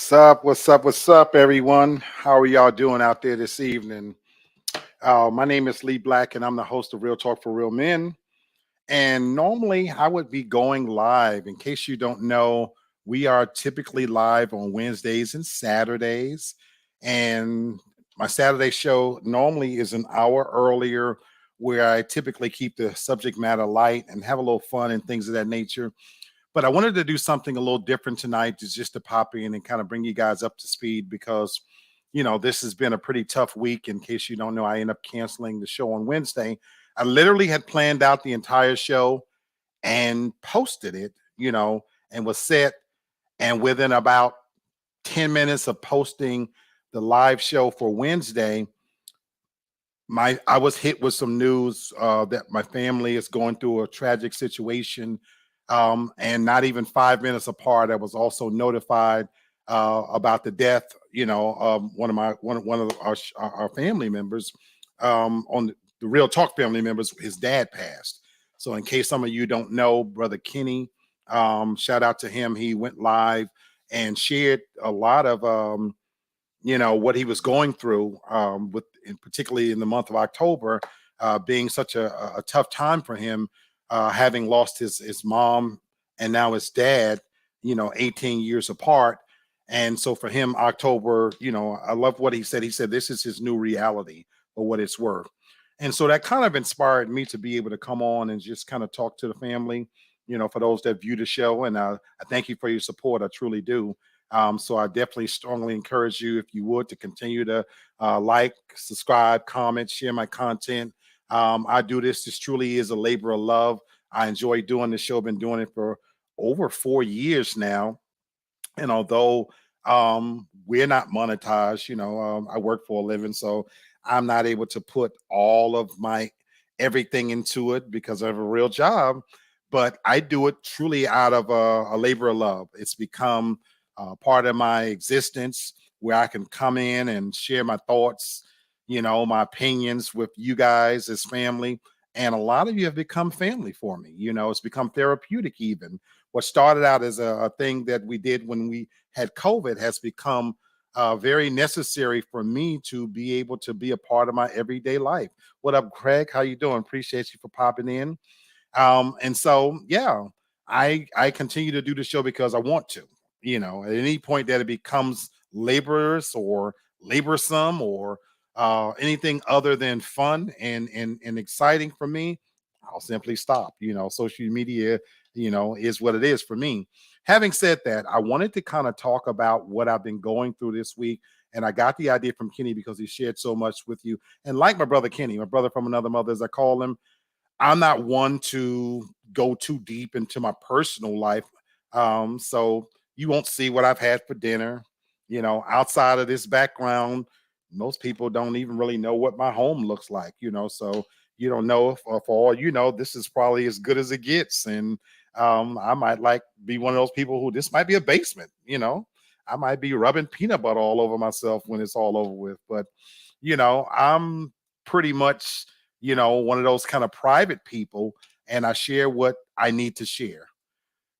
What's up? What's up? What's up, everyone? How are y'all doing out there this evening? My name is Lee Black, and I'm the host of Real Talk for Real Men. And normally I would be going live. In case you don't know, we are typically live on Wednesdays and Saturdays. And my Saturday show normally is an hour earlier, where I typically keep the subject matter light and have a little fun and things of that nature. But I wanted to do something a little different tonight, just to pop in and kind of bring you guys up to speed because, this has been a pretty tough week. In case you don't know, I ended up canceling the show on Wednesday. I literally had planned out the entire show and posted it, and was set. And within about 10 minutes of posting the live show for Wednesday, I was hit with some news that my family is going through a tragic situation. And not even 5 minutes apart, I was also notified about the death, one of our family members, on the Real Talk family members. His dad passed. So in case some of you don't know, Brother Kenny, shout out to him. He went live and shared a lot of what he was going through, particularly in the month of October, being such a tough time for him, having lost his mom and now his dad, 18 years apart. And so for him, October, I love what he said. He said, this is his new reality, for what it's worth. And so that kind of inspired me to be able to come on and just kind of talk to the family, for those that view the show. And I thank you for your support. I truly do. So I definitely strongly encourage you, if you would, to continue to like, subscribe, comment, share my content. I do this. This truly is a labor of love. I enjoy doing this show. I've been doing it for over 4 years now. And although we're not monetized, I work for a living, so I'm not able to put all of my everything into it because I have a real job. But I do it truly out of a labor of love. It's become part of my existence, where I can come in and share my thoughts, my opinions with you guys as family. And a lot of you have become family for me. It's become therapeutic even. What started out as a thing that we did when we had COVID has become very necessary for me to be able to be a part of my everyday life. What up, Craig? How you doing? Appreciate you for popping in. And so, yeah, I continue to do the show because I want to. At any point that it becomes laborious or laborsome or anything other than fun and exciting for me, I'll simply stop. Social media, is what it is for me. Having said that, I wanted to kind of talk about what I've been going through this week. And I got the idea from Kenny because he shared so much with you. And like my brother Kenny, my brother from another mother, as I call him, I'm not one to go too deep into my personal life. So you won't see what I've had for dinner. Outside of this background, most people don't even really know what my home looks like, so you don't know if, for all this is probably as good as it gets. And I might be one of those people who this might be a basement, I might be rubbing peanut butter all over myself when it's all over with. But, I'm pretty much, one of those kind of private people, and I share what I need to share.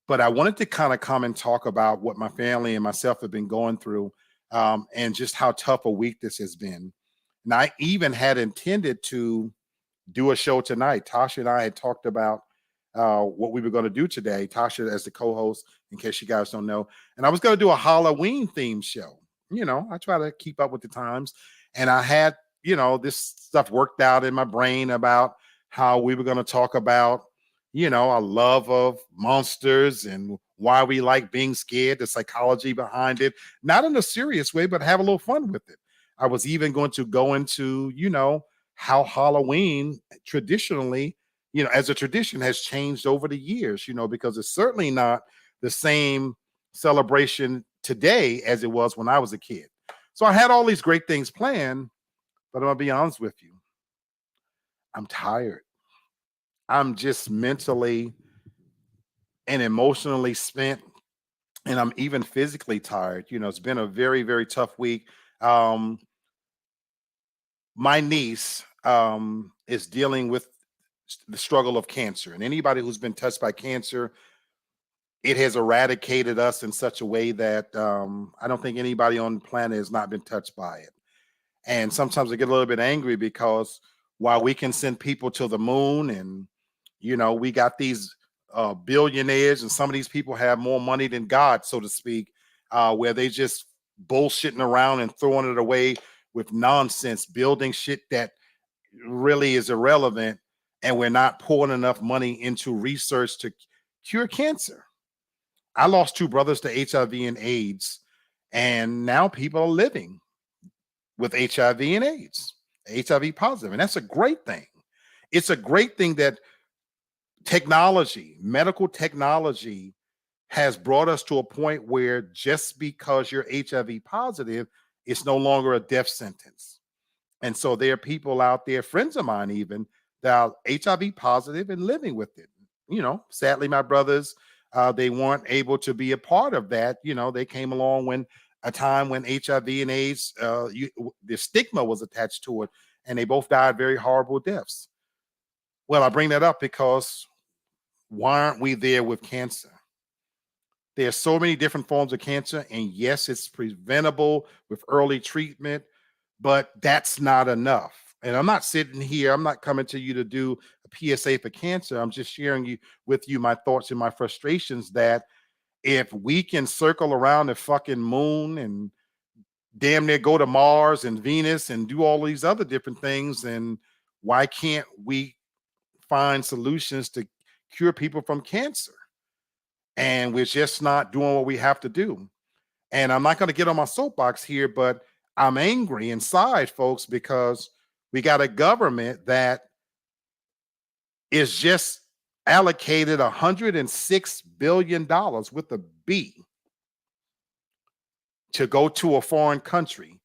But I wanted to kind of come and talk about what my family and myself have been going through, and just how tough a week this has been. And I even had intended to do a show tonight. Tasha and I had talked about what we were going to do today. Tasha as the co-host, in case you guys don't know. And I was going to do a Halloween themed show. I try to keep up with the times. And I had, this stuff worked out in my brain about how we were going to talk about, our love of monsters and why we like being scared, the psychology behind it, not in a serious way, but have a little fun with it. I was even going to go into, how Halloween traditionally, as a tradition has changed over the years, because it's certainly not the same celebration today as it was when I was a kid. So I had all these great things planned, but I'm gonna be honest with you, I'm tired. I'm just mentally and emotionally spent, and I'm even physically tired. It's been a very, very tough week. Um, my niece is dealing with the struggle of cancer, and anybody who's been touched by cancer, it has eradicated us in such a way that I don't think anybody on the planet has not been touched by it. And sometimes I get a little bit angry because while we can send people to the moon, and we got these billionaires, and some of these people have more money than God, so to speak, where they just bullshitting around and throwing it away with nonsense, building shit that really is irrelevant, and we're not pouring enough money into research to cure cancer. I lost two brothers to HIV and AIDS, and now people are living with HIV and AIDS, HIV positive, and that's a great thing. It's a great thing that technology, medical technology, has brought us to a point where just because you're HIV positive, it's no longer a death sentence. And so there are people out there, friends of mine even, that are HIV positive and living with it. Sadly, my brothers, they weren't able to be a part of that. They came along when a time when HIV and AIDS, the stigma was attached to it, and they both died very horrible deaths. Well, I bring that up because why aren't we there with cancer? There's so many different forms of cancer, and yes, it's preventable with early treatment, but that's not enough. And I'm not sitting here, I'm not coming to you to do a PSA for cancer. I'm just sharing with you my thoughts and my frustrations that if we can circle around the fucking moon and damn near go to Mars and Venus and do all these other different things, then why can't we find solutions to cure people from cancer? And we're just not doing what we have to do. And I'm not going to get on my soapbox here, but I'm angry inside, folks, because we got a government that is just allocated $106 billion with a B to go to a foreign country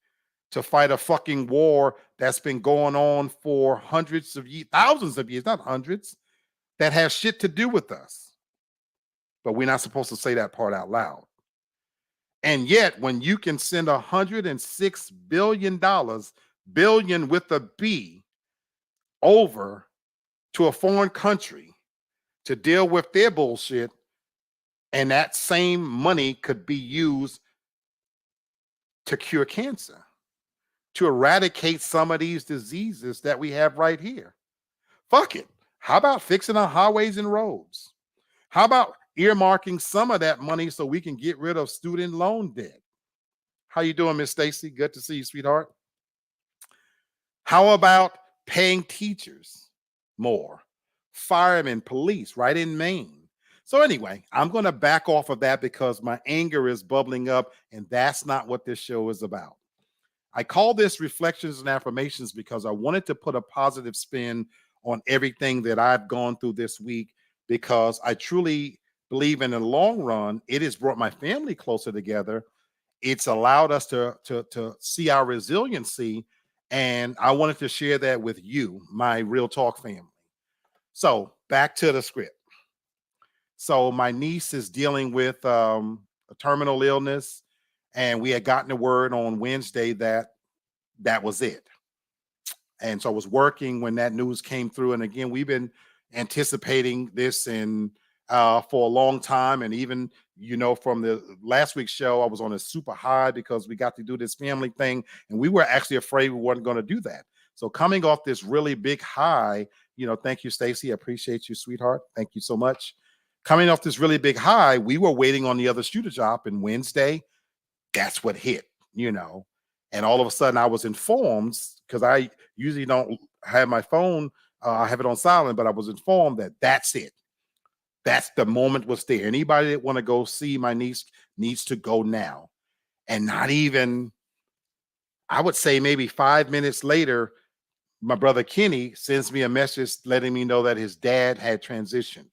to fight a fucking war that's been going on for hundreds of years, thousands of years, not hundreds, that has shit to do with us. But we're not supposed to say that part out loud. And yet, when you can send $106 billion with a B, over to a foreign country to deal with their bullshit, and that same money could be used to cure cancer, to eradicate some of these diseases that we have right here. Fuck it. How about fixing our highways and roads? How about earmarking some of that money so we can get rid of student loan debt? How you doing, Miss Stacy? Good to see you, sweetheart. How about paying teachers more, firemen, police, right in Maine? So anyway, I'm going to back off of that because my anger is bubbling up, and that's not what this show is about. I call this Reflections and Affirmations because I wanted to put a positive spin on everything that I've gone through this week, because I truly believe in the long run, it has brought my family closer together. It's allowed us to see our resiliency, and I wanted to share that with you, my Real Talk family. So back to the script. So my niece is dealing with a terminal illness, and we had gotten the word on Wednesday that that was it. And so I was working when that news came through. And again, we've been anticipating this for a long time. And even, from the last week's show, I was on a super high because we got to do this family thing. And we were actually afraid we weren't going to do that. So coming off this really big high, thank you, Stacy. I appreciate you, sweetheart. Thank you so much. Coming off this really big high, we were waiting on the other shoe to drop. And Wednesday, that's what hit, And all of a sudden I was informed, because I usually don't have my phone, I have it on silent, but I was informed that that's it. That's the moment was there. Anybody that want to go see my niece needs to go now. And not even, I would say maybe 5 minutes later, my brother Kenny sends me a message letting me know that his dad had transitioned.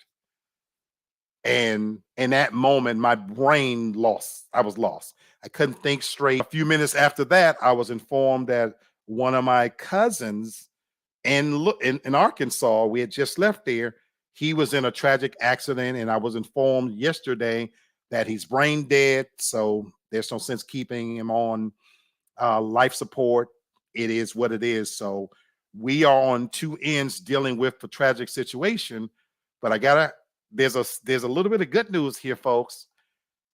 And in that moment, my brain lost. I was lost. I couldn't think straight. A few minutes after that, I was informed that one of my cousins in Arkansas, we had just left there. He was in a tragic accident, and I was informed yesterday that he's brain dead. So there's no sense keeping him on life support. It is what it is. So we are on two ends dealing with the tragic situation. But I gotta there's a little bit of good news here, folks.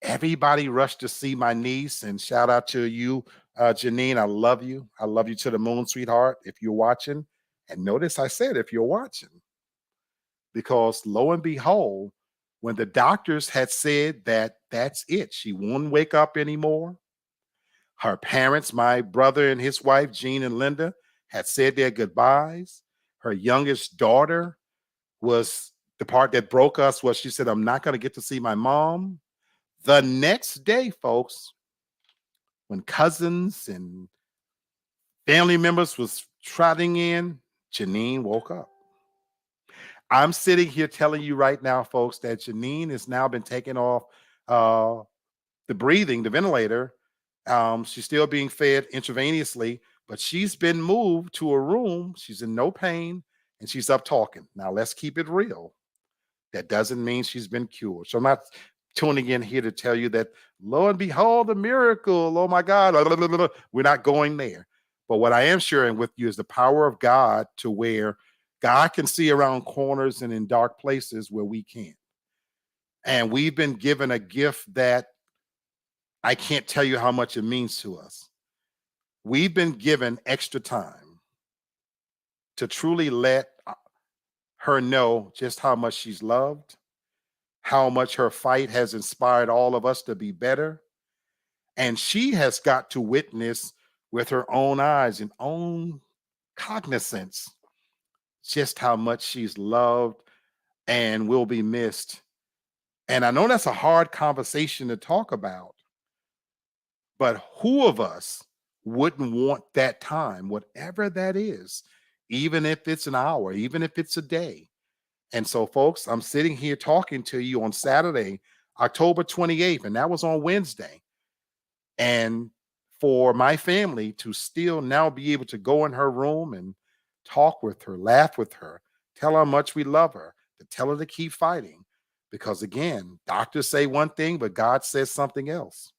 Everybody rushed to see my niece, and shout out to you, Janine. I love you. I love you to the moon, sweetheart. If you're watching, and notice I said if you're watching, because lo and behold, when the doctors had said that that's it, she won't wake up anymore. Her parents, my brother and his wife, Jean and Linda, had said their goodbyes. Her youngest daughter was the part that broke us was she said, I'm not going to get to see my mom. The next day, folks, when cousins and family members was trotting in, Janine woke up. I'm sitting here telling you right now, folks, that Janine has now been taken off uh, the breathing, the ventilator. She's still being fed intravenously, but she's been moved to a room. She's in no pain and she's up talking. Now, let's keep it real. That doesn't mean she's been cured. So I'm not tuning in here to tell you that, lo and behold, a miracle. Oh my God. We're not going there. But what I am sharing with you is the power of God to where God can see around corners and in dark places where we can't. And we've been given a gift that I can't tell you how much it means to us. We've been given extra time to truly let her know just how much she's loved, how much her fight has inspired all of us to be better. And she has got to witness with her own eyes and own cognizance just how much she's loved and will be missed. And I know that's a hard conversation to talk about, but who of us wouldn't want that time, whatever that is, even if it's an hour, even if it's a day? And so, folks, I'm sitting here talking to you on Saturday, October 28th, and that was on Wednesday. And for my family to still now be able to go in her room and talk with her, laugh with her, tell her how much we love her, to tell her to keep fighting. Because again, doctors say one thing, but God says something else.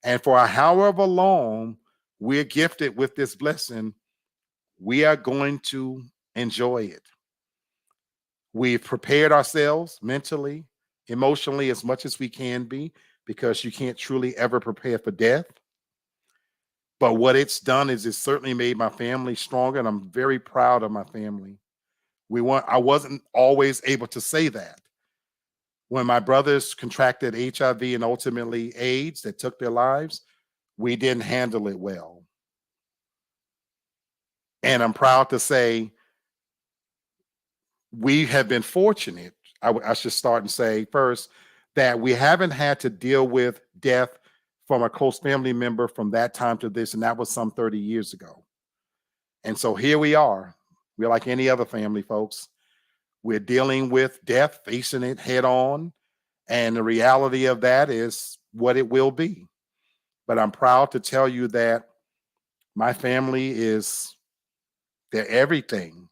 And for however long we're gifted with this blessing, we are going to enjoy it. We've prepared ourselves mentally, emotionally, as much as we can be, because you can't truly ever prepare for death. But what it's done is it's certainly made my family stronger, and I'm very proud of my family. I wasn't always able to say that. When my brothers contracted HIV and ultimately AIDS that took their lives, we didn't handle it well. And I'm proud to say we have been fortunate. I should start and say first that we haven't had to deal with death from a close family member from that time to this, and that was some 30 years ago. And so here we are. We're like any other family, folks. We're dealing with death, facing it head on. And the reality of that is what it will be. But I'm proud to tell you that my family is, they're everything.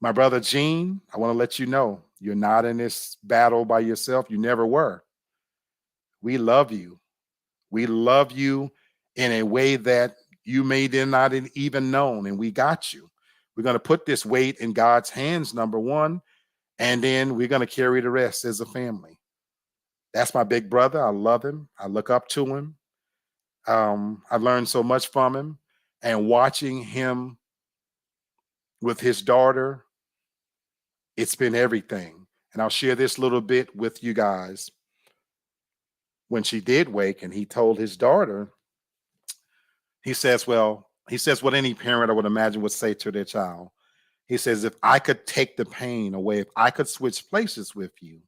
My brother Gene, I want to let you know, you're not in this battle by yourself. You never were. We love you. We love you in a way that you may not even known, and we got you. We're going to put this weight in God's hands, number one, and then we're going to carry the rest as a family. That's my big brother. I love him. I look up to him. I learned so much from him, and watching him with his daughter, it's been everything. And I'll share this little bit with you guys. When she did wake and he told his daughter, he says what any parent I would imagine would say to their child. He says, if I could take the pain away, if I could switch places with you,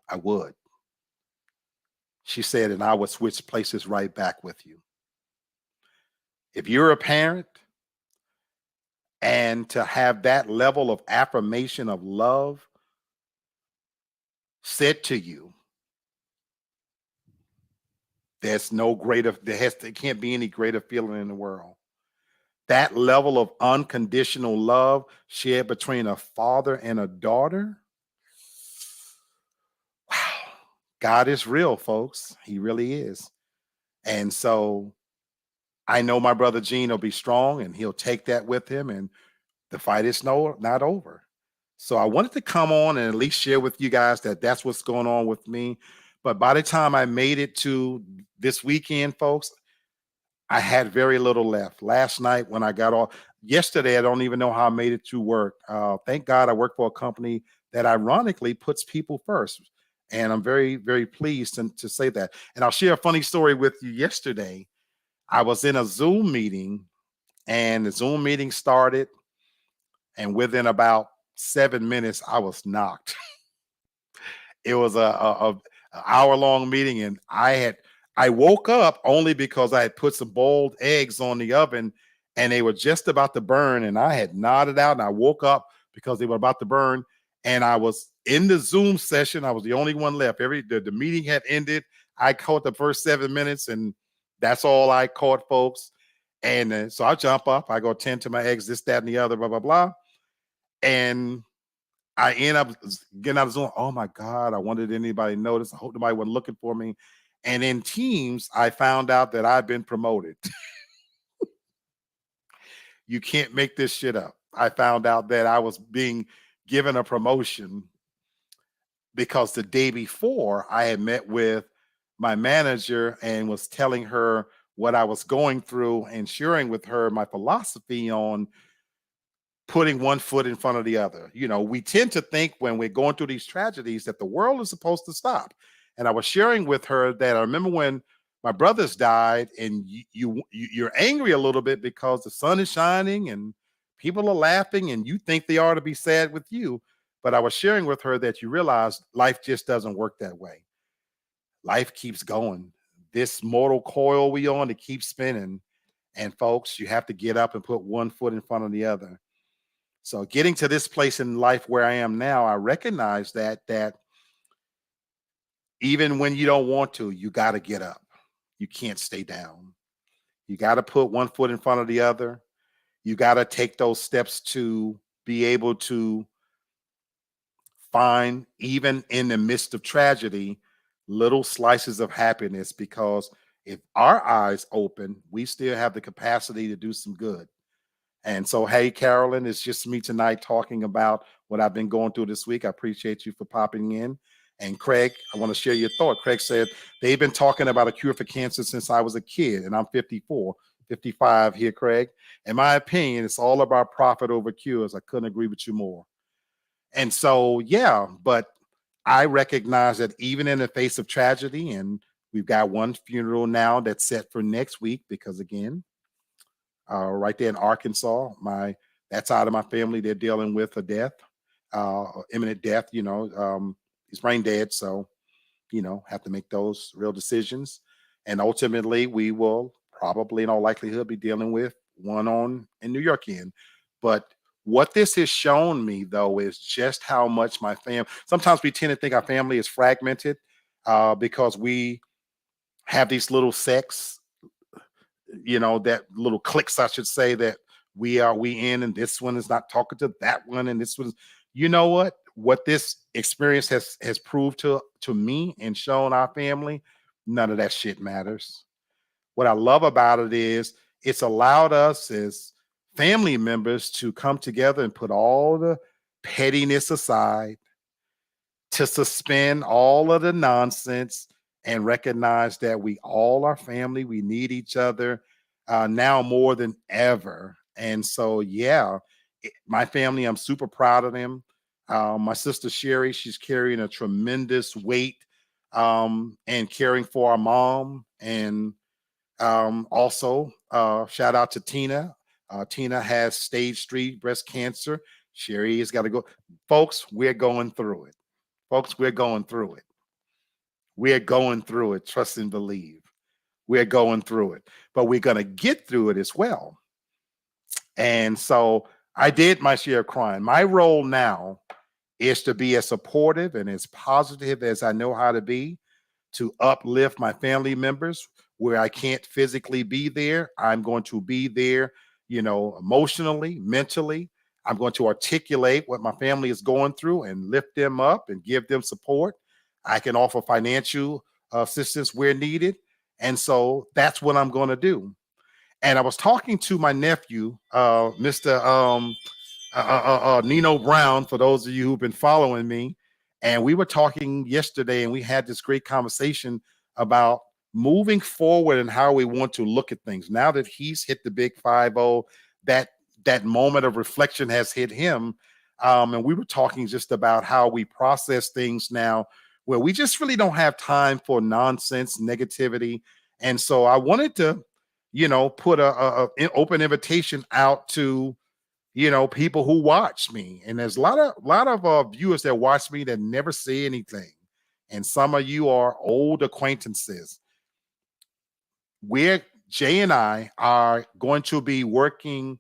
I would. She said, and I would switch places right back with you. If you're a parent And to have that level of affirmation of love said to you, there can't be any greater feeling in the world. That level of unconditional love shared between a father and a daughter. Wow. God is real, folks. He really is. And so I know my brother Gene will be strong and he'll take that with him, and the fight is not over. So I wanted to come on and at least share with you guys that that's what's going on with me. But by the time I made it to this weekend, folks, I had very little left. Last night when I got off, yesterday, I don't even know how I made it to work. Thank God I work for a company that ironically puts people first. And I'm very, very pleased to say that. And I'll share a funny story with you. Yesterday, I was in a Zoom meeting and the Zoom meeting started. And within about 7 minutes, I was knocked. It was a hour-long meeting, and I woke up only because I had put some boiled eggs on the oven, and they were just about to burn, and I had nodded out, and I woke up because they were about to burn, and I was in the Zoom session. I was the only one left. The meeting had ended. I caught the first 7 minutes, and that's all I caught, folks. And so I jump up, I go tend to my eggs, this, that, and the other, blah, blah, blah. And I end up getting out of Zoom. Oh my God, I wondered if anybody noticed. I hope nobody was looking for me. And in Teams, I found out that I've been promoted. You can't make this shit up. I found out that I was being given a promotion because the day before I had met with my manager and was telling her what I was going through and sharing with her my philosophy on putting one foot in front of the other. You know, we tend to think when we're going through these tragedies that the world is supposed to stop. And I was sharing with her that I remember when my brothers died, and you're angry a little bit because the sun is shining and people are laughing, and you think they are to be sad with you. But I was sharing with her that you realize life just doesn't work that way. Life keeps going. This mortal coil we on, it keeps spinning. And folks, you have to get up and put one foot in front of the other. So getting to this place in life where I am now, I recognize that even when you don't want to, you got to get up. You can't stay down. You got to put one foot in front of the other. You got to take those steps to be able to find, even in the midst of tragedy, little slices of happiness, because if our eyes open, we still have the capacity to do some good. And so, hey, Carolyn, it's just me tonight talking about what I've been going through this week. I appreciate you for popping in. And Craig, I want to share your thought. Craig said, they've been talking about a cure for cancer since I was a kid, and I'm 54, 55 here, Craig. In my opinion, it's all about profit over cures. I couldn't agree with you more. And so, yeah, but I recognize that even in the face of tragedy, and we've got one funeral now that's set for next week, because again, right there in Arkansas. That side of my family, they're dealing with a death, imminent death. He's brain dead, so have to make those real decisions. And ultimately, we will probably, in all likelihood, be dealing with one on in New York end. But what this has shown me, though, is just how much my family. Sometimes we tend to think our family is fragmented because we have these little sects, that little cliques, I should say, that we in, and this one is not talking to that one, and this one. You know what this experience has proved to me and shown our family? None of that shit matters. What I love about it is it's allowed us as family members to come together and put all the pettiness aside, to suspend all of the nonsense and recognize that we all are family. We need each other now more than ever. And so, yeah, my family, I'm super proud of them. My sister Sherry, she's carrying a tremendous weight and caring for our mom. And also, shout out to Tina. Tina has stage 3 breast cancer. Sherry has got to go. Folks, we're going through it. Folks, we're going through it. We're going through it. Trust and believe. We're going through it. But we're going to get through it as well. And so I did my share of crying. My role now is to be as supportive and as positive as I know how to be, to uplift my family members where I can't physically be there. I'm going to be there, emotionally, mentally. I'm going to articulate what my family is going through and lift them up and give them support. I can offer financial assistance where needed. And so that's what I'm going to do. And I was talking to my nephew, Mr. Nino Brown, for those of you who've been following me. And we were talking yesterday and we had this great conversation about moving forward and how we want to look at things. Now that he's hit the big 5-0, that moment of reflection has hit him. And we were talking just about how we process things now, where we just really don't have time for nonsense, negativity. And so I wanted to, put an open invitation out to people who watch me, and there's a lot of viewers that watch me that never say anything, and some of you are old acquaintances. We're Jay and I are going to be working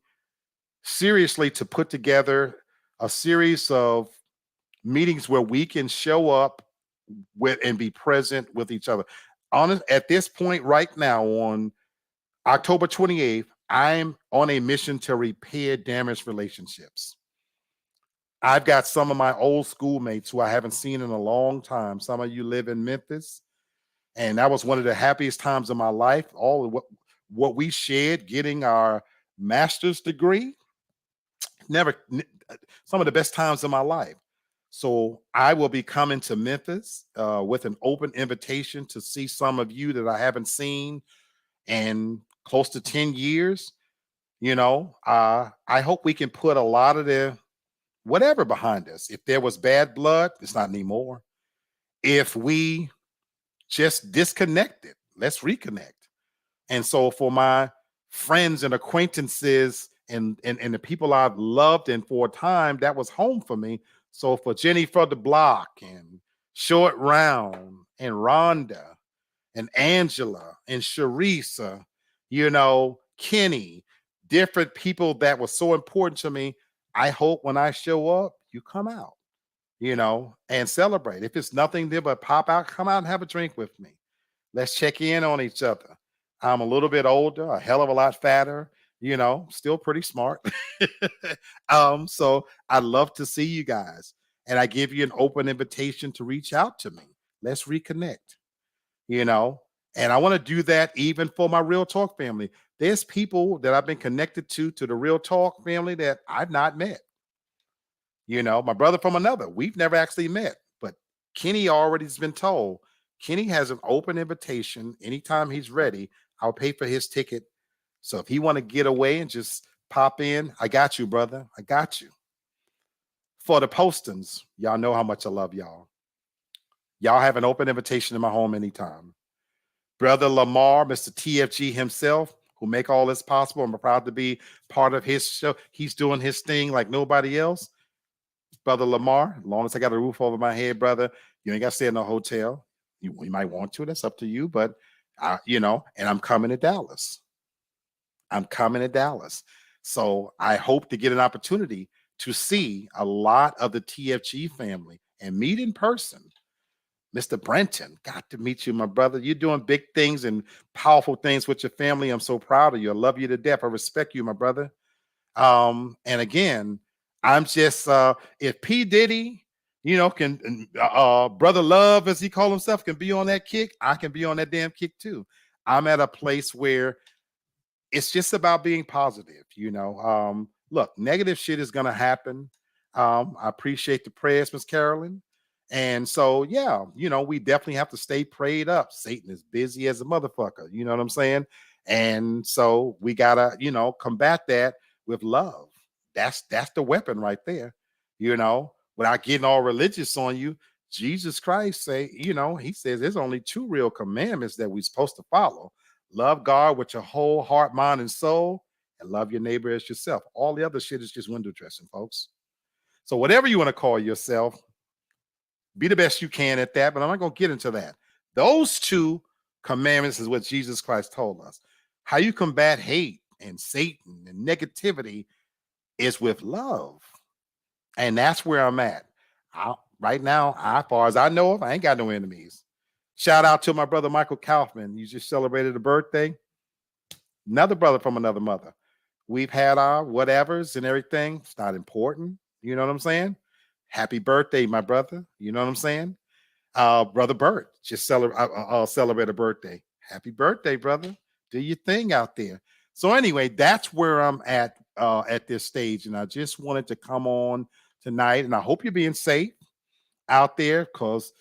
seriously to put together a series of meetings where we can show up with and be present with each other. Honest, at this point right now, on October 28th, I'm on a mission to repair damaged relationships. I've got some of my old schoolmates who I haven't seen in a long time. Some of you live in Memphis, and that was one of the happiest times of my life. All of what we shared, getting our master's degree, never some of the best times of my life. So I will be coming to Memphis with an open invitation to see some of you that I haven't seen in close to 10 years. I hope we can put a lot of the whatever behind us. If there was bad blood, it's not anymore. If we just disconnected, let's reconnect. And so for my friends and acquaintances and the people I've loved and for a time, that was home for me. So for Jenny for the Block and Short Round and Rhonda and Angela and Sharisa, Kenny, different people that were so important to me. I hope when I show up, you come out, and celebrate. If it's nothing there but pop out, come out and have a drink with me. Let's check in on each other. I'm a little bit older, a hell of a lot fatter, still pretty smart. So I'd love to see you guys. And I give you an open invitation to reach out to me. Let's reconnect, you know, and I want to do that even for my Real Talk family. There's people that I've been connected to the Real Talk family that I've not met. My brother from another, we've never actually met, but Kenny already has been told. Kenny has an open invitation. Anytime he's ready, I'll pay for his ticket. So if he want to get away and just pop in, I got you, brother. I got you. For the Postons, y'all know how much I love y'all. Y'all have an open invitation in my home anytime. Brother Lamar, Mr. TFG himself, who make all this possible. I'm proud to be part of his show. He's doing his thing like nobody else. Brother Lamar, as long as I got a roof over my head, brother, you ain't got to stay in a hotel. You might want to. That's up to you. But, and I'm coming to Dallas. I'm coming to Dallas. So I hope to get an opportunity to see a lot of the TFG family and meet in person. Mr. Brenton, got to meet you, my brother. You're doing big things and powerful things with your family. I'm so proud of you. I love you to death. I respect you, my brother. And again, I'm just if P. Diddy, can brother Love, as he called himself, can be on that kick, I can be on that damn kick too. I'm at a place where it's just about being positive, Look, negative shit is gonna happen. I appreciate the prayers, Miss Carolyn. And so, yeah, we definitely have to stay prayed up. Satan is busy as a motherfucker, you know what I'm saying? And so we gotta, combat that with love. That's the weapon right there, without getting all religious on you. Jesus Christ he says there's only two real commandments that we're supposed to follow. Love God with your whole heart, mind, and soul, and love your neighbor as yourself. All the other shit is just window dressing, folks. So whatever you want to call yourself, be the best you can at that, but I'm not going to get into that. Those two commandments is what Jesus Christ told us. How you combat hate and Satan and negativity is with love. And that's where I'm at. Right now, as far as I know of, I ain't got no enemies. Shout out to my brother Michael Kaufman. You just celebrated a birthday. Another brother from another mother. We've had our whatevers and everything. It's not important. You know what I'm saying? Happy birthday, my brother. You know what I'm saying? Brother Bert just celebrate a birthday. Happy birthday, brother. Do your thing out there. So anyway, that's where I'm at this stage. And I just wanted to come on tonight. And I hope you're being safe out there because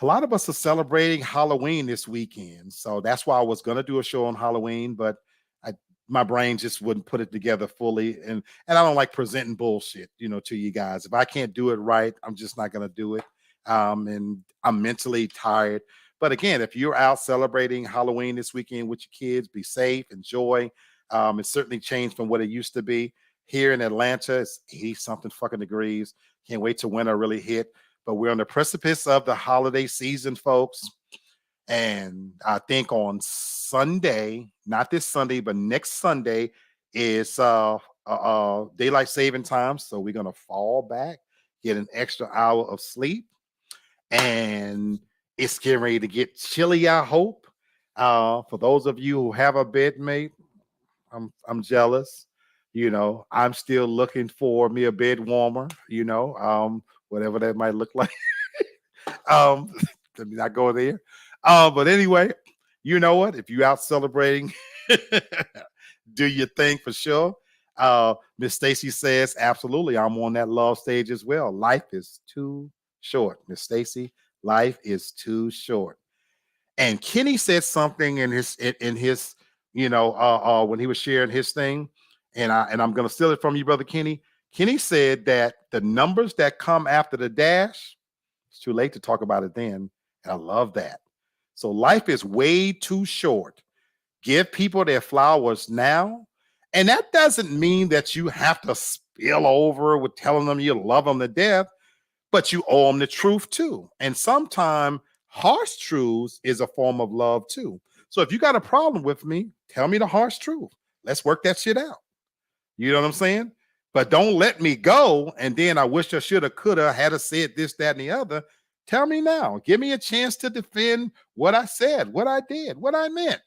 a lot of us are celebrating Halloween this weekend. So that's why I was going to do a show on Halloween, but I, my brain just wouldn't put it together fully. And I don't like presenting bullshit, to you guys. If I can't do it right, I'm just not going to do it. And I'm mentally tired. But again, if you're out celebrating Halloween this weekend with your kids, be safe, enjoy. It's certainly changed from what it used to be. Here in Atlanta, it's 80 something fucking degrees. Can't wait till winter really hit. But we're on the precipice of the holiday season, folks. And I think on Sunday, not this Sunday, but next Sunday is daylight saving time. So we're gonna fall back, get an extra hour of sleep, and it's getting ready to get chilly, I hope. For those of you who have a bedmate, I'm jealous. I'm still looking for me a bed warmer, whatever that might look like. um, Let me not go there. But anyway, you know what? If you out celebrating, do your thing for sure. Miss Stacy says, absolutely, I'm on that love stage as well. Life is too short. Miss Stacy, life is too short. And Kenny said something in his when he was sharing his thing, and I'm gonna steal it from you, brother Kenny. Kenny said that the numbers that come after the dash, it's too late to talk about it then. And I love that. So life is way too short. Give people their flowers now. And that doesn't mean that you have to spill over with telling them you love them to death, but you owe them the truth too. And sometimes harsh truths is a form of love too. So if you got a problem with me, tell me the harsh truth. Let's work that shit out. You know what I'm saying? But don't let me go. And then I wish I shoulda, coulda, had to said this, that, and the other. Tell me now. Give me a chance to defend what I said, what I did, what I meant.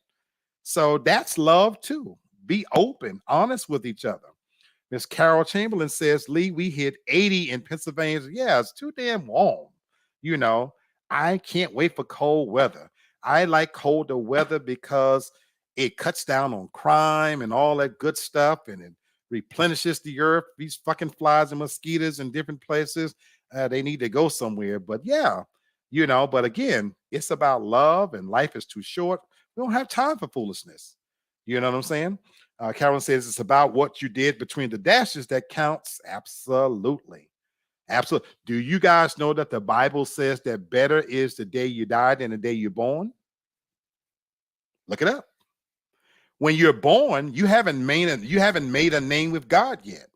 So that's love too. Be open, honest with each other. Miss Carol Chamberlain says, Lee, we hit 80 in Pennsylvania. Yeah, it's too damn warm. You know, I can't wait for cold weather. I like colder weather because it cuts down on crime and all that good stuff, and it replenishes the earth. These fucking flies and mosquitoes in different places, they need to go somewhere. But yeah, but again, it's about love, and life is too short. We don't have time for foolishness. You know what I'm saying? Carolyn says it's about what you did between the dashes that counts. Absolutely. Absolutely. Do you guys know that the Bible says that better is the day you die than the day you're born? Look it up. When you're born, you haven't made a name with God yet.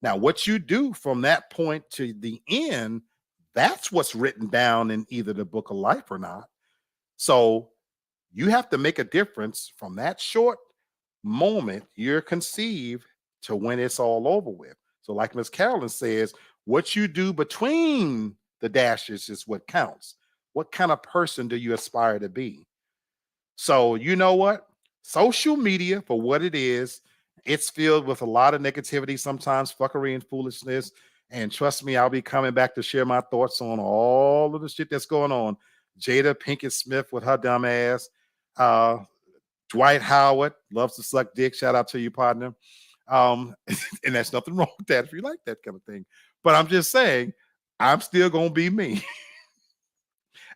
Now, what you do from that point to the end, that's what's written down in either the book of life or not. So you have to make a difference from that short moment you're conceived to when it's all over with. So, like Miss Carolyn says, what you do between the dashes is what counts. What kind of person do you aspire to be? So, you know what? Social media, for what it is, it's filled with a lot of negativity, sometimes fuckery and foolishness. And trust me, I'll be coming back to share my thoughts on all of the shit that's going on. Jada Pinkett Smith with her dumb ass. Uh, Dwight Howard loves to suck dick. Shout out to you, partner. And there's nothing wrong with that if you like that kind of thing. But I'm just saying, I'm still gonna be me.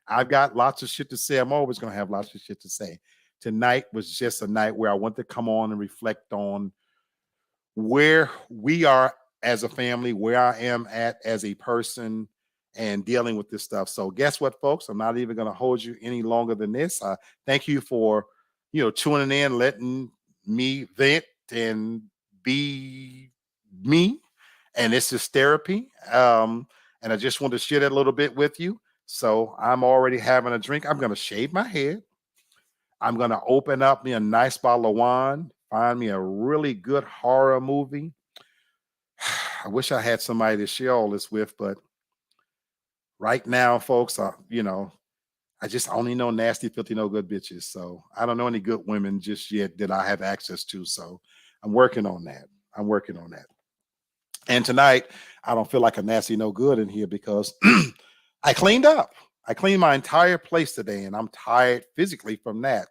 I've got lots of shit to say. I'm always gonna have lots of shit to say. Tonight was just a night where I want to come on and reflect on where we are as a family, where I am at as a person, and dealing with this stuff. So guess what, folks? I'm not even going to hold you any longer than this. Thank you for, tuning in, letting me vent and be me. And this is therapy. And I just want to share that a little bit with you. So I'm already having a drink. I'm going to shave my head. I'm going to open up me a nice bottle of wine, find me a really good horror movie, I wish I had somebody to share all this with, but right now, folks, I just only know nasty, filthy, no good bitches. So I don't know any good women just yet that I have access to. So I'm working on that. I'm working on that. And tonight, I don't feel like a nasty, no good in here because I cleaned up. I cleaned my entire place today, and I'm tired physically from that.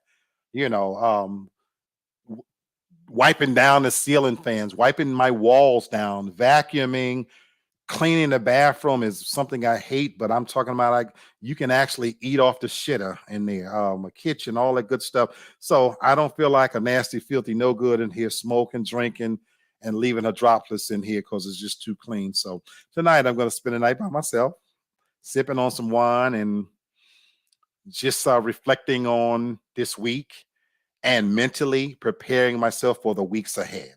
You know, w- wiping down the ceiling fans, wiping my walls down, vacuuming, cleaning the bathroom is something I hate, but I'm talking about like you can actually eat off the shitter in there, a kitchen, all that good stuff. So I don't feel like a nasty, filthy, no good in here, smoking, drinking, and leaving a droplets in here because it's just too clean. So tonight I'm going to spend the night by myself, sipping on some wine and just reflecting on this week and mentally preparing myself for the weeks ahead.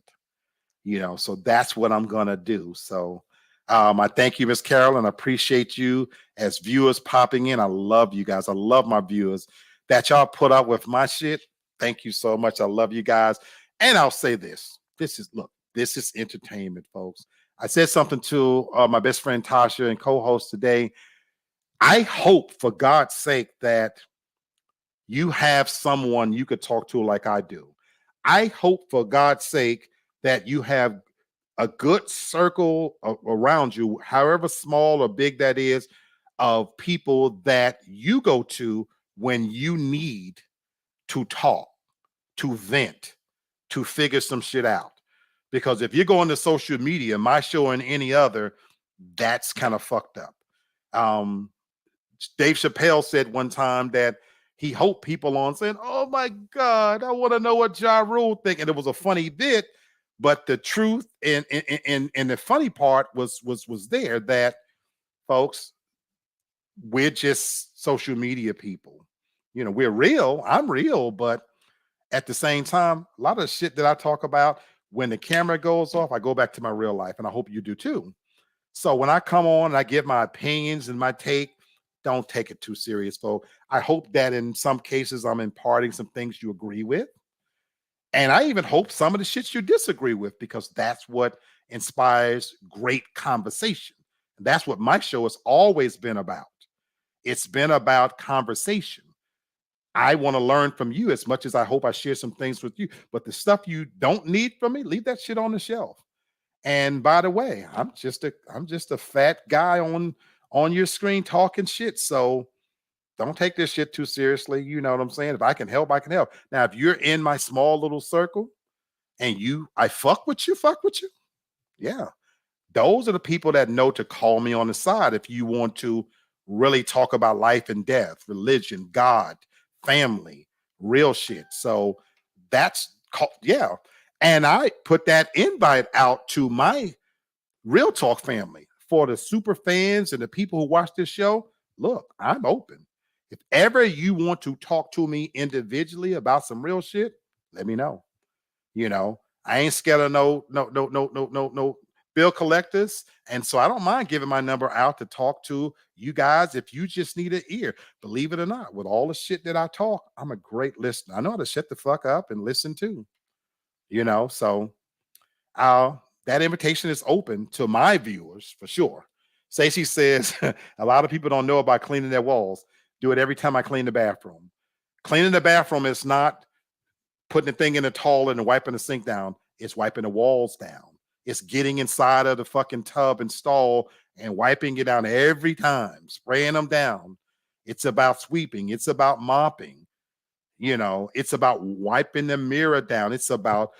So that's what I'm gonna do. So I thank you, Miss Carolyn. I appreciate you as viewers popping in. I love you guys. I love my viewers that y'all put up with my shit. Thank you so much. I love you guys. And I'll say this. This is entertainment, folks. I said something to my best friend Tasha and co-host today. I hope for God's sake that you have someone you could talk to like I do. I hope for God's sake that you have a good circle around you, however small or big that is, of people that you go to when you need to talk, to vent, to figure some shit out. Because if you're going to social media, my show and any other, that's kind of fucked up. Um, Dave Chappelle said one time that he hoped people on saying, "Oh my God, I want to know what Ja Rule think," and it was a funny bit, but the truth and the funny part was there that folks, we're just social media people. We're real. I'm real, but at the same time, a lot of shit that I talk about when the camera goes off, I go back to my real life, and I hope you do too. So when I come on and I give my opinions and my take, don't take it too serious, folks. I hope that in some cases I'm imparting some things you agree with. And I even hope some of the shit you disagree with, because that's what inspires great conversation. And that's what my show has always been about. It's been about conversation. I want to learn from you as much as I hope I share some things with you. But the stuff you don't need from me, leave that shit on the shelf. And by the way, I'm just a fat guy on your screen talking shit. So don't take this shit too seriously. You know what I'm saying? If I can help, I can help. Now, if you're in my small little circle and I fuck with you. Yeah. Those are the people that know to call me on the side if you want to really talk about life and death, religion, God, family, real shit. So yeah. And I put that invite out to my Real Talk family, for the super fans and the people who watch this show. Look, I'm open. If ever you want to talk to me individually about some real shit, let me know. I ain't scared of no bill collectors. And so I don't mind giving my number out to talk to you guys if you just need an ear. Believe it or not, with all the shit that I talk, I'm a great listener. I know how to shut the fuck up and listen too. So that invitation is open to my viewers for sure. Stacey says a lot of people don't know about cleaning their walls. Do it every time I clean the bathroom. Cleaning the bathroom is not putting the thing in the toilet and wiping the sink down. It's wiping the walls down. It's getting inside of the fucking tub and stall and wiping it down every time, spraying them down. It's about sweeping. It's about mopping. It's about wiping the mirror down. It's about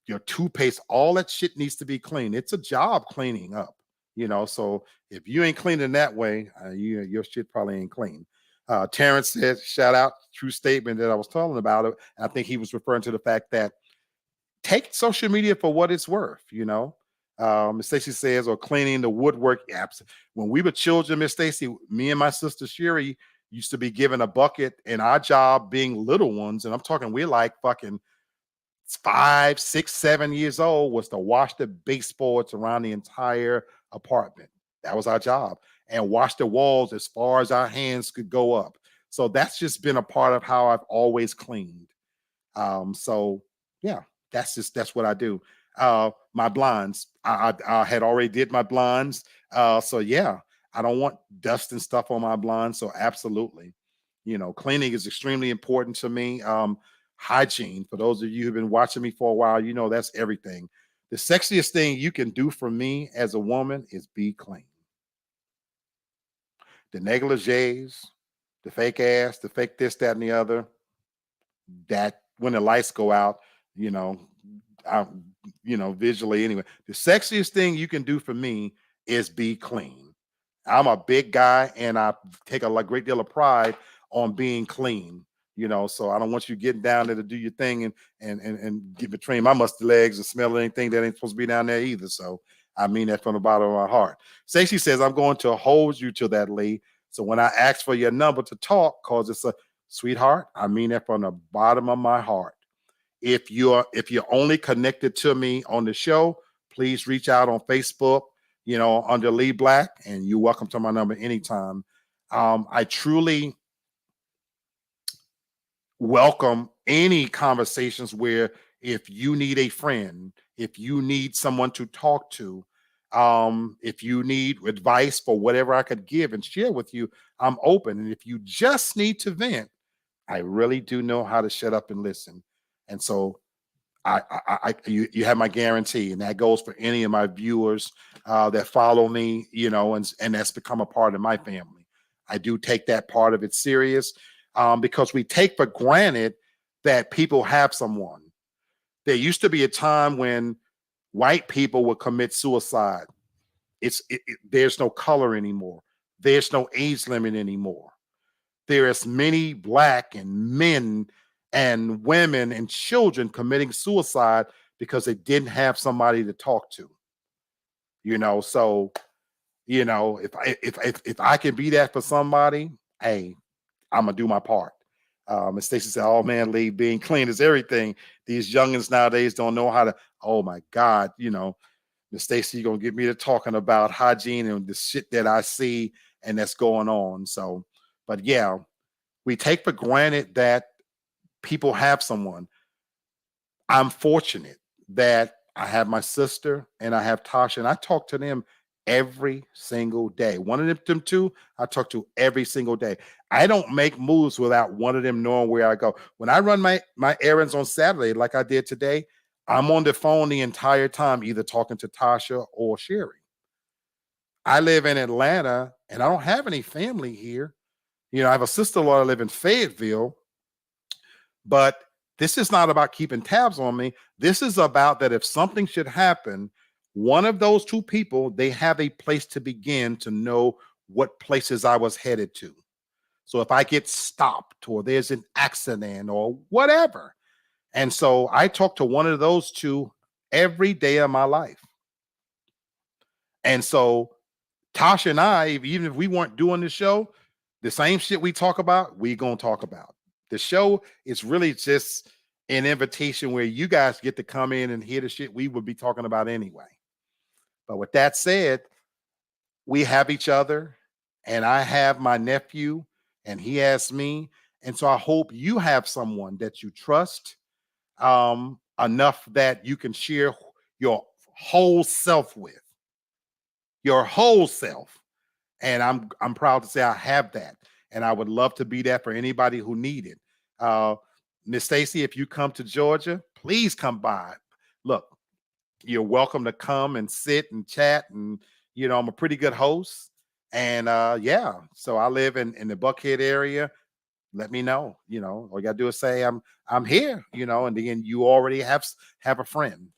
your toothpaste, all that shit needs to be clean. It's a job cleaning up, So if you ain't cleaning that way, your shit probably ain't clean. Terrence said, shout out, true statement that I was telling about it. I think he was referring to the fact that take social media for what it's worth, Miss Stacy says, or cleaning the woodwork apps. When we were children, Miss Stacy, me and my sister Sherry used to be given a bucket, and our job being little ones, and I'm talking we're like fucking 5, 6, 7 years old, was to wash the baseboards around the entire apartment. That was our job. And wash the walls as far as our hands could go up. So that's just been a part of how I've always cleaned. So yeah, that's what I do. My blinds. I had already did my blinds. So yeah, I don't want dust and stuff on my blinds. So absolutely, cleaning is extremely important to me. Hygiene. For those of you who've been watching me for a while, that's everything. The sexiest thing you can do for me as a woman is be clean. The negligees, the fake ass, the fake this, that, and the other. That when the lights go out, you know, I, visually anyway. The sexiest thing you can do for me is be clean. I'm a big guy and I take a great deal of pride on being clean. So I don't want you getting down there to do your thing and get between my musty legs and smell anything that ain't supposed to be down there either. So I mean that from the bottom of my heart. Stacey says, I'm going to hold you to that, Lee. So when I ask for your number to talk, cause it's a sweetheart, I mean that from the bottom of my heart. If you're only connected to me on the show, please reach out on Facebook, under Lee Black, and you're welcome to my number anytime. I truly welcome any conversations where if you need a friend, if you need someone to talk to, if you need advice for whatever I could give and share with you, I'm open. And if you just need to vent, I really do know how to shut up and listen. And so you have my guarantee, and that goes for any of my viewers that follow me, and that's become a part of my family. I do take that part of it serious because we take for granted that people have someone. There used to be a time when white people would commit suicide. There's no color anymore. There's no age limit anymore. There is many black and men and women and children committing suicide because they didn't have somebody to talk to. So if I can be that for somebody, hey, I'm gonna do my part. And Stacey said, "Oh man, Lee, being clean is everything. These youngins nowadays don't know how to." Oh my God, Miss Stacey, you're gonna get me to talking about hygiene and the shit that I see and that's going on. So, but yeah, we take for granted that people have someone. I'm fortunate that I have my sister and I have Tasha, and I talk to them every single day. One of them two, I talk to every single day. I don't make moves without one of them knowing where I go. When I run my errands on Saturday, like I did today, I'm on the phone the entire time, either talking to Tasha or Sherry. I live in Atlanta and I don't have any family here. I have a sister-in-law that live in Fayetteville, but this is not about keeping tabs on me. This is about that if something should happen, one of those two people, they have a place to begin to know what places I was headed to. So if I get stopped or there's an accident or whatever. And so I talk to one of those two every day of my life. And so Tasha and I, even if we weren't doing the show, the same shit we talk about, we gonna talk about. The show is really just an invitation where you guys get to come in and hear the shit we would be talking about anyway. But with that said, we have each other, and I have my nephew, and he has me. And so I hope you have someone that you trust enough that you can share your whole self with, your whole self. And I'm proud to say I have that, and I would love to be that for anybody who need it. Miss Stacy, if you come to Georgia, please come by. Look, you're welcome to come and sit and chat, and I'm a pretty good host. And yeah, so I live in the Buckhead area. Let me know. All you gotta do is say I'm here. And then you already have a friend.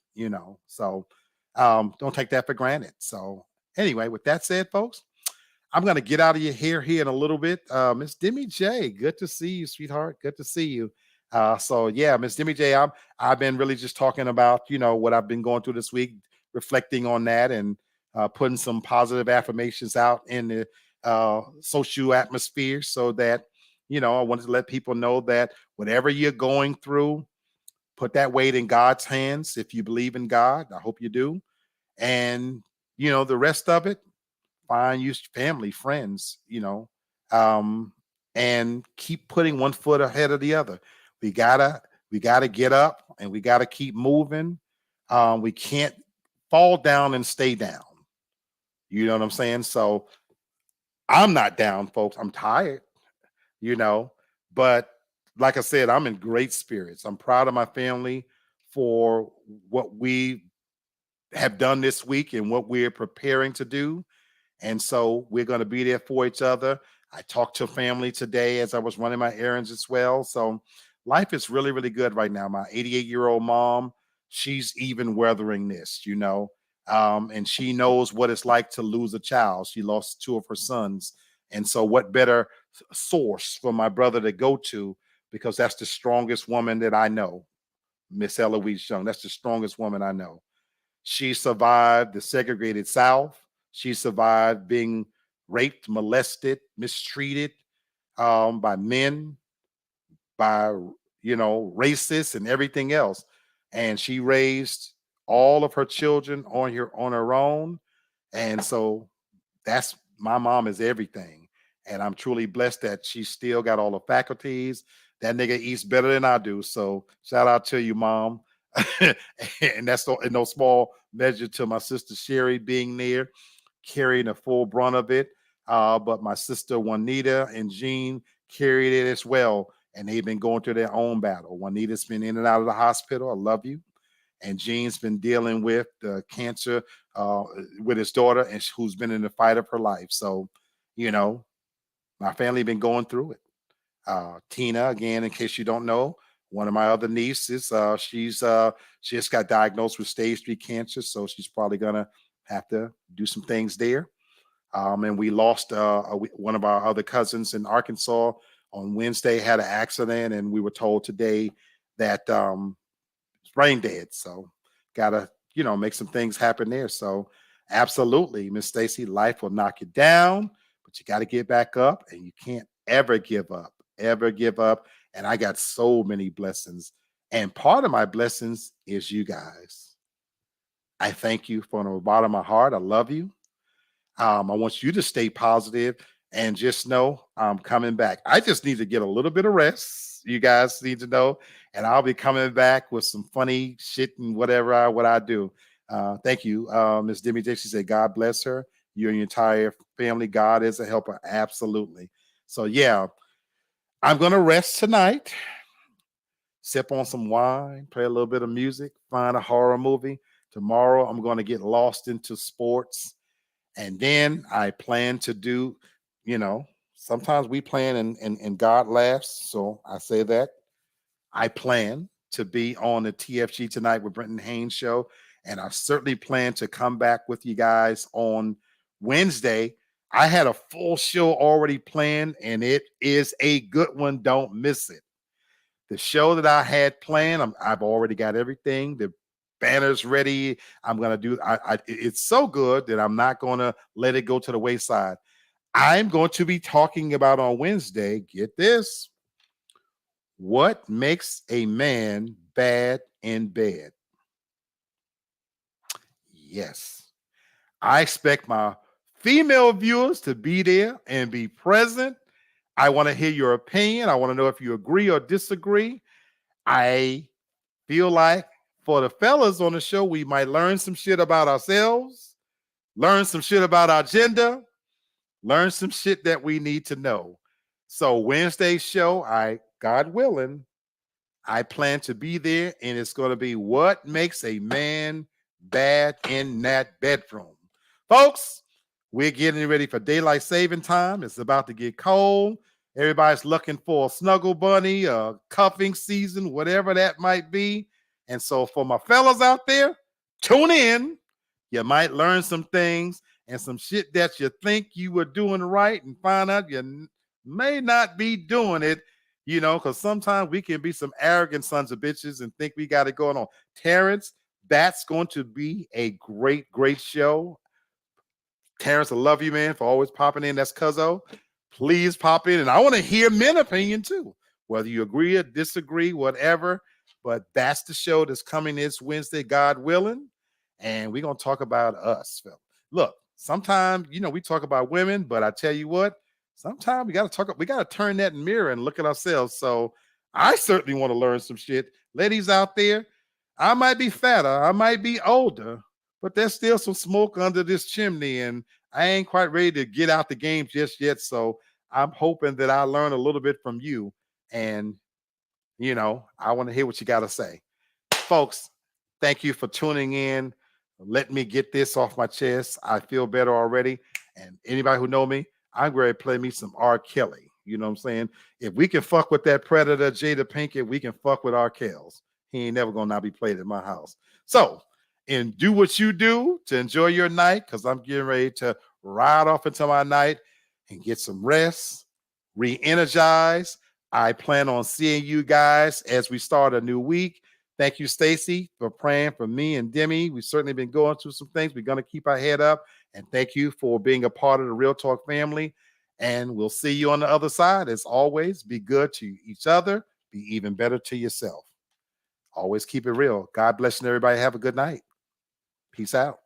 So don't take that for granted. So anyway, with that said, folks, I'm going to get out of your hair here in a little bit. Miss Demi J, good to see you, sweetheart. Good to see you. So yeah, Miss Demi J, I've been really just talking about, what I've been going through this week, reflecting on that and putting some positive affirmations out in the social atmosphere so that, I wanted to let people know that whatever you're going through, put that weight in God's hands. If you believe in God, I hope you do. And, the rest of it, find you family, friends, and keep putting one foot ahead of the other. We gotta get up and we gotta keep moving. We can't fall down and stay down. You know what I'm saying? So I'm not down, folks. I'm tired, you know, but like I said, I'm in great spirits. I'm proud of my family for what we have done this week and what we're preparing to do. And so we're going to be there for each other. I talked to family today as I was running my errands as well. So life is really, really good right now. My 88-year-old mom, she's even weathering this, and she knows what it's like to lose a child. She lost two of her sons. And so, what better source for my brother to go to? Because that's the strongest woman that I know, Miss Eloise Young. That's the strongest woman I know. She survived the segregated South. She survived being raped, molested, mistreated by men, by racists and everything else. And she raised all of her children on her own. And so that's my mom is everything. And I'm truly blessed that she still got all the faculties. That nigga eats better than I do. So shout out to you, mom. And that's in no small measure to my sister Sherry being there, carrying the full brunt of it. But my sister Juanita and Jean carried it as well. And they've been going through their own battle. Juanita's been in and out of the hospital. I love you. And Jean's been dealing with the cancer with his daughter, and who's been in the fight of her life. So, you know, my family been going through it. Tina, again, in case you don't know, one of my other nieces, she just got diagnosed with stage 3 cancer, so she's probably gonna have to do some things there. And we lost one of our other cousins in Arkansas on Wednesday, had an accident, and we were told today that it's brain dead. So gotta, make some things happen there. So absolutely, Miss Stacy, life will knock you down, but you got to get back up, and you can't ever give up, ever give up. And I got so many blessings. And part of my blessings is you guys. I thank you from the bottom of my heart. I love you. I want you to stay positive and just know I'm coming back. I just need to get a little bit of rest. You guys need to know, and I'll be coming back with some funny shit and what I do. Thank you, Miss Demi J. She said, "God bless her. You and your entire family. God is a helper." Absolutely. So yeah, I'm gonna rest tonight. Sip on some wine, play a little bit of music, find a horror movie. Tomorrow, I'm going to get lost into sports. And then I plan to do, sometimes we plan and God laughs. So I say that. I plan to be on the TFG Tonight with Brenton Haynes show. And I certainly plan to come back with you guys on Wednesday. I had a full show already planned, and it is a good one. Don't miss it. The show that I had planned, I've already got everything. The banner's ready. I'm gonna do. It's so good that I'm not gonna let it go to the wayside. I'm going to be talking about on Wednesday. Get this: what makes a man bad in bed? Yes, I expect my female viewers to be there and be present. I want to hear your opinion. I want to know if you agree or disagree. I feel like for the fellas on the show, we might learn some shit about ourselves, learn some shit about our gender, learn some shit that we need to know. So Wednesday's show, God willing, I plan to be there, and it's going to be what makes a man bad in that bedroom. Folks, we're getting ready for daylight saving time. It's about to get cold. Everybody's looking for a snuggle bunny, a cuffing season, whatever that might be. And so for my fellas out there, tune in. You might learn some things and some shit that you think you were doing right and find out you may not be doing it, because sometimes we can be some arrogant sons of bitches and think we got it going on. Terrence, that's going to be a great, great show. Terrence, I love you, man, for always popping in. That's Cuzzo. Please pop in. And I want to hear men opinion too, whether you agree or disagree, whatever. But that's the show that's coming this Wednesday, God willing. And we're going to talk about us, Phil. Look, sometimes, we talk about women, but I tell you what, sometimes we got to turn that mirror and look at ourselves. So I certainly want to learn some shit. Ladies out there, I might be fatter, I might be older, but there's still some smoke under this chimney, and I ain't quite ready to get out the game just yet. So I'm hoping that I learn a little bit from you. And, I want to hear what you got to say. Folks, thank you for tuning in. Let me get this off my chest. I feel better already. And anybody who know me, I'm going to play me some R. Kelly. You know what I'm saying? If we can fuck with that Predator, Jada Pinkett, we can fuck with R. Kells. He ain't never going to not be played in my house. So, and do what you do to enjoy your night, because I'm getting ready to ride off into my night and get some rest, re-energize. I plan on seeing you guys as we start a new week. Thank you, Stacy, for praying for me and Demi. We've certainly been going through some things. We're going to keep our head up. And thank you for being a part of the Real Talk family. And we'll see you on the other side. As always, be good to each other. Be even better to yourself. Always keep it real. God bless you, everybody. Have a good night. Peace out.